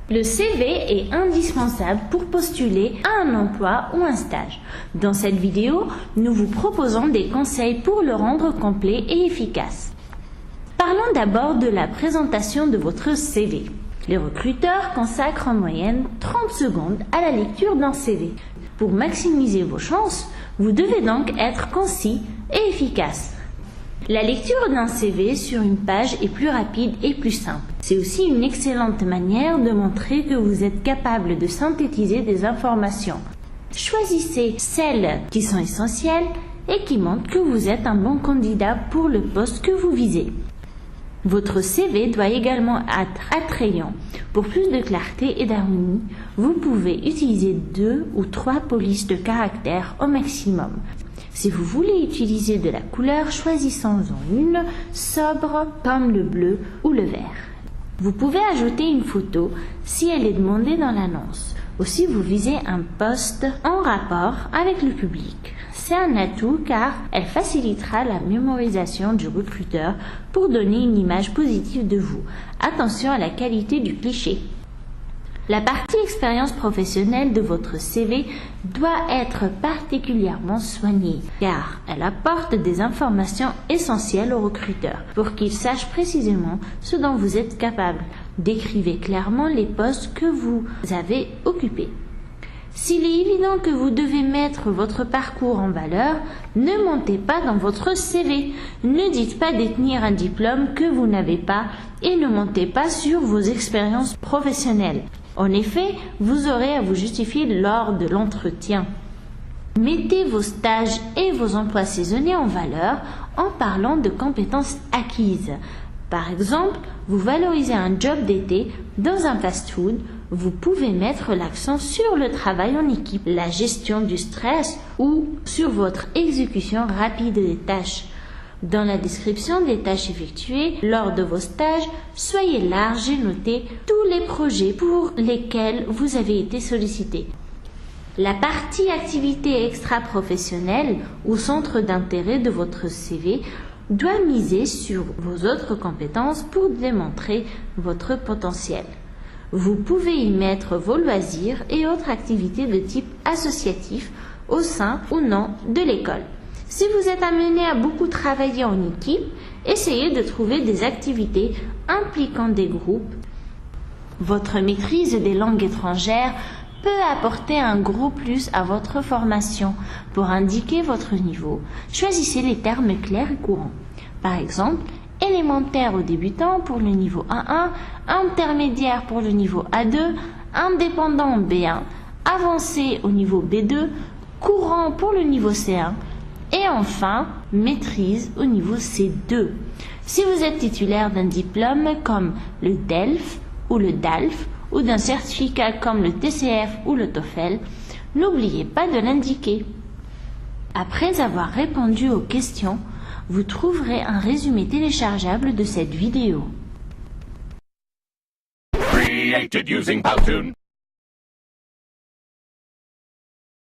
Le CV est indispensable pour postuler à un emploi ou un stage. Dans cette vidéo, nous vous proposons des conseils pour le rendre complet et efficace. Parlons d'abord de la présentation de votre CV. Les recruteurs consacrent en moyenne 30 secondes à la lecture d'un CV. Pour maximiser vos chances, vous devez donc être concis et efficace. La lecture d'un CV sur une page est plus rapide et plus simple. C'est aussi une excellente manière de montrer que vous êtes capable de synthétiser des informations. Choisissez celles qui sont essentielles et qui montrent que vous êtes un bon candidat pour le poste que vous visez. Votre CV doit également être attrayant. Pour plus de clarté et d'harmonie, vous pouvez utiliser 2 ou 3 polices de caractères au maximum. Si vous voulez utiliser de la couleur, choisissons-en une sobre comme le bleu ou le vert. Vous pouvez ajouter une photo si elle est demandée dans l'annonce. Aussi, vous visez un poste en rapport avec le public. C'est un atout car elle facilitera la mémorisation du recruteur pour donner une image positive de vous. Attention à la qualité du cliché. La partie expérience professionnelle de votre CV doit être particulièrement soignée car elle apporte des informations essentielles au recruteur pour qu'il sache précisément ce dont vous êtes capable. Décrivez clairement les postes que vous avez occupés. S'il est évident que vous devez mettre votre parcours en valeur, ne mentez pas dans votre CV. Ne dites pas détenir un diplôme que vous n'avez pas et ne mentez pas sur vos expériences professionnelles. En effet, vous aurez à vous justifier lors de l'entretien. Mettez vos stages et vos emplois saisonniers en valeur en parlant de compétences acquises. Par exemple, vous valorisez un job d'été dans un fast-food, vous pouvez mettre l'accent sur le travail en équipe, la gestion du stress ou sur votre exécution rapide des tâches. Dans la description des tâches effectuées lors de vos stages, soyez large et notez tous les projets pour lesquels vous avez été sollicité. La partie activité extra-professionnelle ou centre d'intérêt de votre CV doit miser sur vos autres compétences pour démontrer votre potentiel. Vous pouvez y mettre vos loisirs et autres activités de type associatif au sein ou non de l'école. Si vous êtes amené à beaucoup travailler en équipe, essayez de trouver des activités impliquant des groupes. Votre maîtrise des langues étrangères peut apporter un gros plus à votre formation. Pour indiquer votre niveau, choisissez les termes clairs et courants. Par exemple, élémentaire aux débutants pour le niveau A1, intermédiaire pour le niveau A2, indépendant B1, avancé au niveau B2, courant pour le niveau C1 et enfin maîtrise au niveau C2. Si vous êtes titulaire d'un diplôme comme le DELF ou le DALF ou d'un certificat comme le TCF ou le TOEFL, n'oubliez pas de l'indiquer. Après avoir répondu aux questions, vous trouverez un résumé téléchargeable de cette vidéo. Created using Powtoon.